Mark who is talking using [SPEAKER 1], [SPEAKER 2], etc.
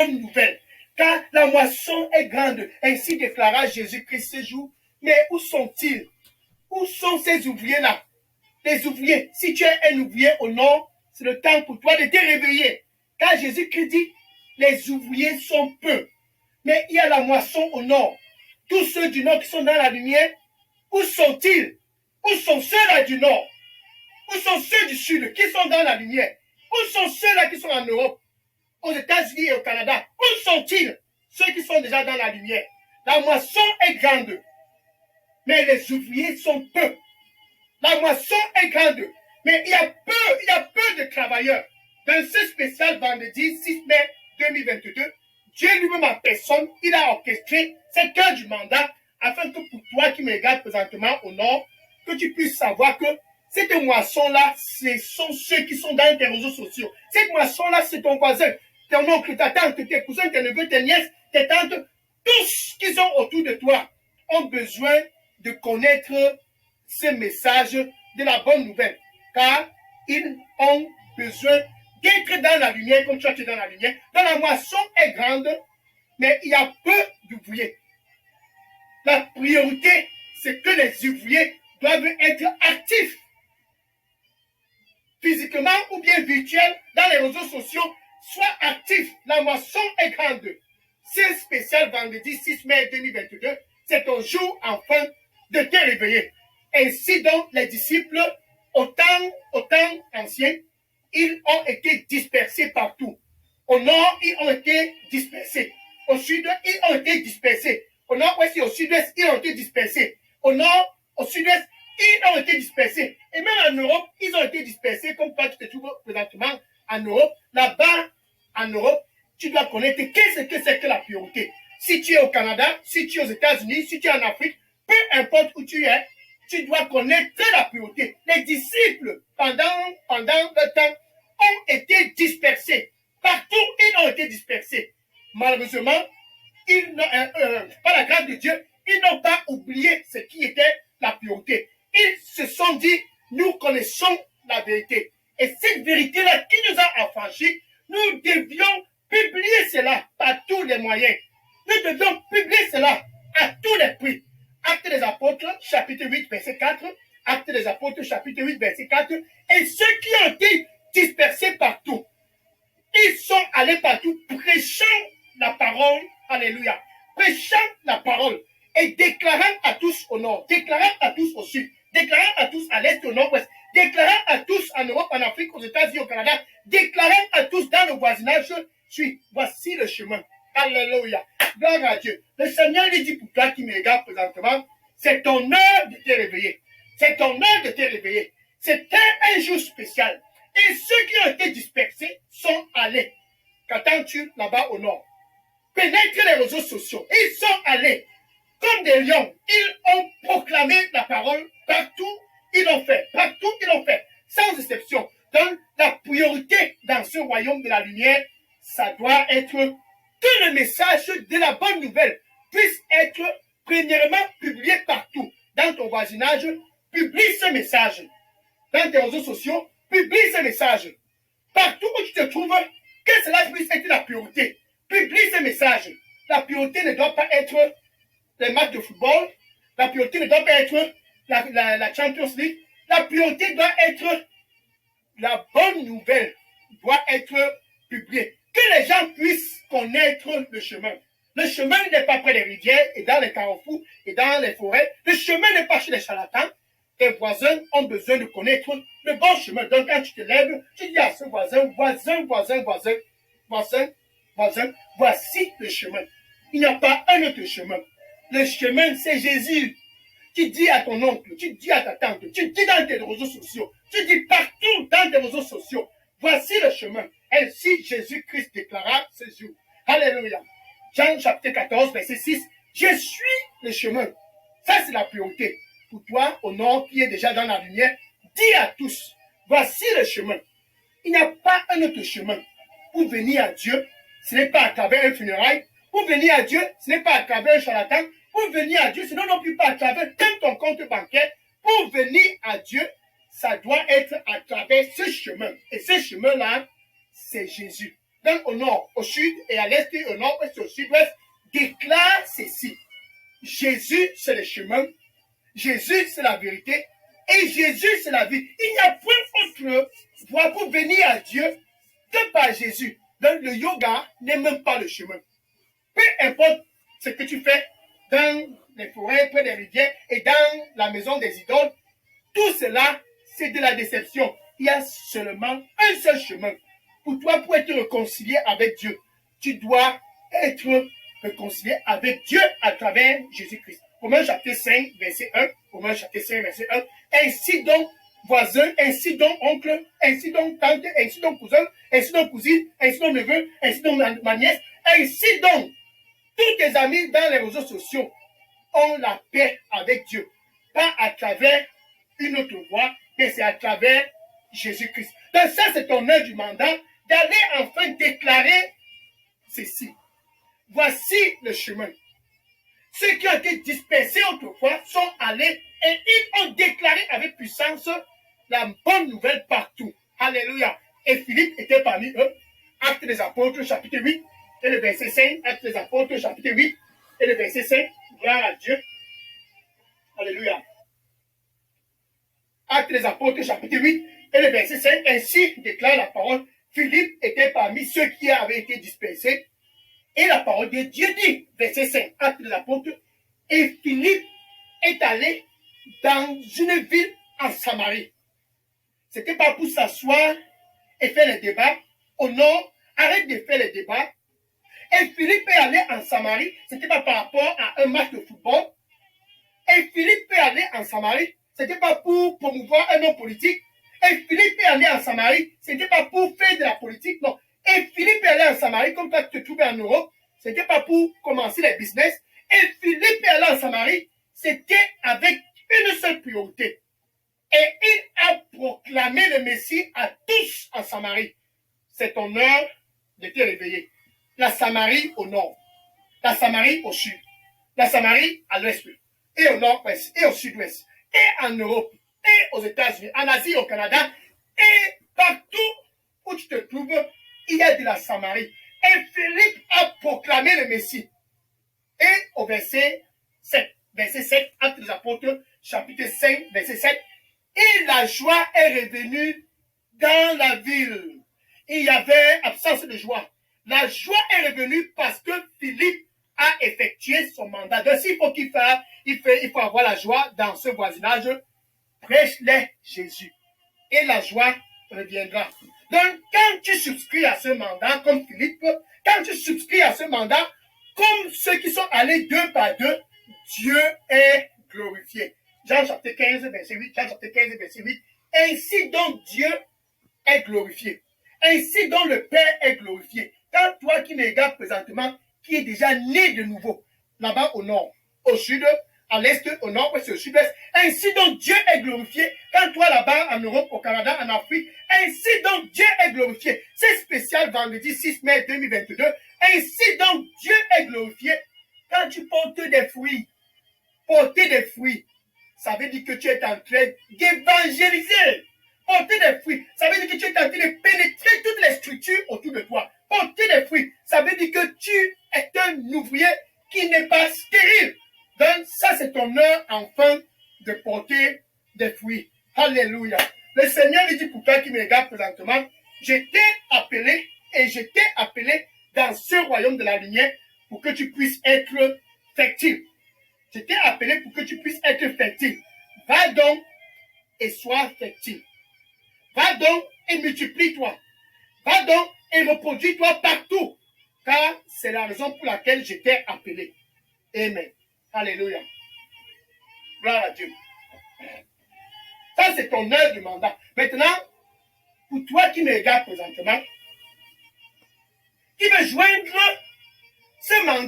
[SPEAKER 1] bonne nouvelle. Car la moisson est grande. Ainsi déclara Jésus-Christ ce jour. Mais où sont-ils? Où sont ces ouvriers-là? Les ouvriers, si tu es un ouvrier au nord, c'est le temps pour toi de te réveiller. Car Jésus-Christ dit, les ouvriers sont peu. Mais il y a la moisson au nord. Tous ceux du nord qui sont dans la lumière, où sont-ils? Où sont ceux-là du nord? Où sont ceux du sud qui sont dans la lumière? Où sont ceux-là qui sont en Europe, aux États-Unis et au Canada? Où sont-ils? Ceux qui sont déjà dans la lumière. La moisson est grande, mais les ouvriers sont peu. La moisson est grande, mais il y a peu de travailleurs. Dans ce spécial vendredi 6 mai 2022, Dieu lui-même en personne, il a orchestré cette heure du mandat afin que pour toi qui me regardes présentement au nord, que tu puisses savoir que cette moisson-là, ce sont ceux qui sont dans tes réseaux sociaux. Cette moisson-là, c'est ton voisin, ton oncle, ta tante, tes cousins, tes neveux, tes nièces, tes tantes, tous qui sont autour de toi ont besoin de connaître ce message de la bonne nouvelle, car ils ont besoin d'être dans la lumière comme tu es dans la lumière. Donc la moisson est grande, mais il y a peu d'ouvriers. La priorité, c'est que les ouvriers doivent être actifs, physiquement ou bien virtuels, dans les réseaux sociaux, soient actifs. La moisson est grande. C'est spécial vendredi 6 mai 2022, c'est ton jour enfin de te réveiller. Ainsi donc, les disciples, au temps ancien, ils ont été dispersés partout. Au nord, ils ont été dispersés. Au sud, ils ont été dispersés. Au nord-ouest et au sud-ouest, ils ont été dispersés. Au nord, au sud-ouest, ils ont été dispersés. Et même en Europe, ils ont été dispersés, comme toi, tu te trouves présentement en Europe. Là-bas, en Europe, tu dois connaître qu'est-ce que c'est que la priorité. Si tu es au Canada, si tu es aux États-Unis, si tu es en Afrique, peu importe où tu es, tu dois connaître la priorité. Les disciples, pendant le temps, ont été dispersés. Partout, ils ont été dispersés. Malheureusement, par la grâce de Dieu, ils n'ont pas oublié ce qui était la priorité. Ils se sont dit, nous connaissons la vérité. Et cette vérité-là qui nous a affranchis, nous devions publier cela par tous les moyens. Nous devions publier cela à tous les prix. Actes des Apôtres, chapitre 8, verset 4. Actes des Apôtres, chapitre 8, verset 4. Et ceux qui ont été dispersés partout, ils sont allés partout prêchant la parole. Alléluia. Prêchant la parole et déclarant à tous au nord, déclarant à tous au sud, déclarant à tous à l'est, au nord-ouest, déclarant à tous en Europe, en Afrique, aux États-Unis, au Canada, déclarant à tous dans le voisinage, voici le chemin. Alléluia. Gloire à Dieu. Le Seigneur lui dit pour toi qui me regarde présentement, c'est ton heure de te réveiller. C'est ton heure de te réveiller. C'était un jour spécial. Et ceux qui ont été dispersés sont allés. Qu'attends-tu là-bas au nord? Pénètre les réseaux sociaux. Ils sont allés comme des lions. Ils ont proclamé la parole partout. Ils l'ont fait. Partout, ils l'ont fait. Sans exception. Donc, la priorité dans ce royaume de la lumière, ça doit être que le message de la bonne nouvelle puisse être premièrement publié partout. Dans ton voisinage, publie ce message. Dans tes réseaux sociaux, publie ce message. Partout où tu te trouves, que cela puisse être la priorité. Publie ce message. La priorité ne doit pas être les matchs de football. La priorité ne doit pas être la Champions League. La priorité doit être la bonne nouvelle, doit être publiée. Que les gens puissent connaître le chemin. Le chemin n'est pas près des rivières et dans les carrefours et dans les forêts. Le chemin n'est pas chez les charlatans. Tes voisins ont besoin de connaître le bon chemin. Donc quand tu te lèves, tu dis à ce voisin, voisin, voici le chemin. Il n'y a pas un autre chemin. Le chemin, c'est Jésus. Tu dis à ton oncle, tu dis à ta tante, tu dis dans tes réseaux sociaux, tu dis partout dans tes réseaux sociaux, voici le chemin. Ainsi, Jésus-Christ déclara ce jour. Alléluia. Jean chapitre 14, verset 6. Je suis le chemin. Ça, c'est la priorité. Pour toi, au nord, qui est déjà dans la lumière, dis à tous, voici le chemin. Il n'y a pas un autre chemin. Pour venir à Dieu, ce n'est pas à travers un funérail. Pour venir à Dieu, ce n'est pas à travers un charlatan. Pour venir à Dieu, ce n'est non plus pas à travers ton compte bancaire. Pour venir à Dieu, ça doit être à travers ce chemin. Et ce chemin-là, c'est Jésus. donc au nord, au sud et à l'est et au nord-ouest et au sud-ouest, déclare ceci. Jésus, c'est le chemin. Jésus, c'est la vérité. Et Jésus, c'est la vie. Il n'y a point autre voie pour venir à Dieu que par Jésus. Donc le yoga n'est même pas le chemin. Peu importe ce que tu fais dans les forêts, près des rivières et dans la maison des idoles, tout cela, c'est de la déception. Il y a seulement un seul chemin. Pour toi, pour être réconcilié avec Dieu, tu dois être réconcilié avec Dieu à travers Jésus-Christ. Romains chapitre 5, verset 1. Romains chapitre 5, verset 1. Ainsi donc, voisin, ainsi donc oncle, ainsi donc tante, ainsi donc cousin, ainsi donc cousine, ainsi donc neveu, ainsi donc ma nièce, ainsi donc, tous tes amis dans les réseaux sociaux ont la paix avec Dieu. Pas à travers une autre voie, mais c'est à travers Jésus-Christ. Donc ça, c'est ton heure du mandat d'aller enfin déclarer ceci. Voici le chemin. Ceux qui ont été dispersés autrefois sont allés et ils ont déclaré avec puissance la bonne nouvelle partout. Alléluia. Et Philippe était parmi eux. Actes des Apôtres, chapitre 8, et le verset 5. Actes des Apôtres, chapitre 8, et le verset 5. Gloire à Dieu. Alléluia. Actes des Apôtres, chapitre 8, et le verset 5. Ainsi déclare la parole. Philippe était parmi ceux qui avaient été dispersés. Et la parole de Dieu dit, verset 5, Actes des Apôtres, et Philippe est allé dans une ville en Samarie. Ce n'était pas pour s'asseoir et faire les débats. Oh non, arrête de faire les débats. Et Philippe est allé en Samarie. Ce n'était pas par rapport à un match de football. Et Philippe est allé en Samarie. Ce n'était pas pour promouvoir un homme politique. Et Philippe est allé en Samarie. Ce n'était pas pour faire de la politique, non. Et Philippe est allé en Samarie, comme toi tu te trouvais en Europe. Ce n'était pas pour commencer les business. Et Philippe est allé en Samarie. C'était avec une seule priorité. Et il a proclamé le Messie à tous en Samarie. C'est ton heure de te réveiller. La Samarie au nord. La Samarie au sud. La Samarie à l'ouest. Et au nord-ouest. Et au sud-ouest. Et en Europe. Et aux États-Unis. En Asie, au Canada. Et partout où tu te trouves, il y a de la Samarie. Et Philippe a proclamé le Messie. Et au verset 7. Verset 7, Actes des Apôtres, chapitre 5, verset 7. Et la joie est revenue dans la ville. Il y avait absence de joie. La joie est revenue parce que Philippe a effectué son mandat. Donc, s'il faut il faut avoir la joie dans ce voisinage, prêche-les Jésus. Et la joie reviendra. Donc, quand tu souscris à ce mandat, comme Philippe, quand tu souscris à ce mandat, comme ceux qui sont allés deux par deux, Dieu est glorifié. Jean chapitre 15, verset 8. Jean chapitre 15, verset 8. Ainsi donc Dieu est glorifié. Ainsi donc le Père est glorifié. Quand toi qui me regardes présentement, qui est déjà né de nouveau, là-bas au nord, au sud, à l'est, au nord, au sud-ouest. Ainsi donc Dieu est glorifié. Quand toi là-bas en Europe, au Canada, en Afrique, ainsi donc Dieu est glorifié. C'est spécial vendredi 6 mai 2022. Ainsi donc Dieu est glorifié. Quand tu portes des fruits, porter des fruits, ça veut dire que tu es en train d'évangéliser. Porter des fruits, ça veut dire que tu es en train de pénétrer toutes les structures autour de toi. Porter des fruits, ça veut dire que tu es un ouvrier qui n'est pas stérile. Donc, ça, c'est ton heure, enfin, de porter des fruits. Alléluia. Le Seigneur lui dit pour toi qui me regarde présentement, je t'ai appelé et je t'ai appelé dans ce royaume de la lumière pour que tu puisses être fertile. Je t'ai appelé pour que tu puisses être fertile. Va donc et sois fertile. Va donc et multiplie-toi. Va donc et reproduis-toi partout. Car c'est la raison pour laquelle je t'ai appelé. Amen. Alléluia. Gloire à Dieu. Ça, c'est ton heure du mandat. Maintenant, pour toi qui me regardes présentement, qui veut joindre ce mandat,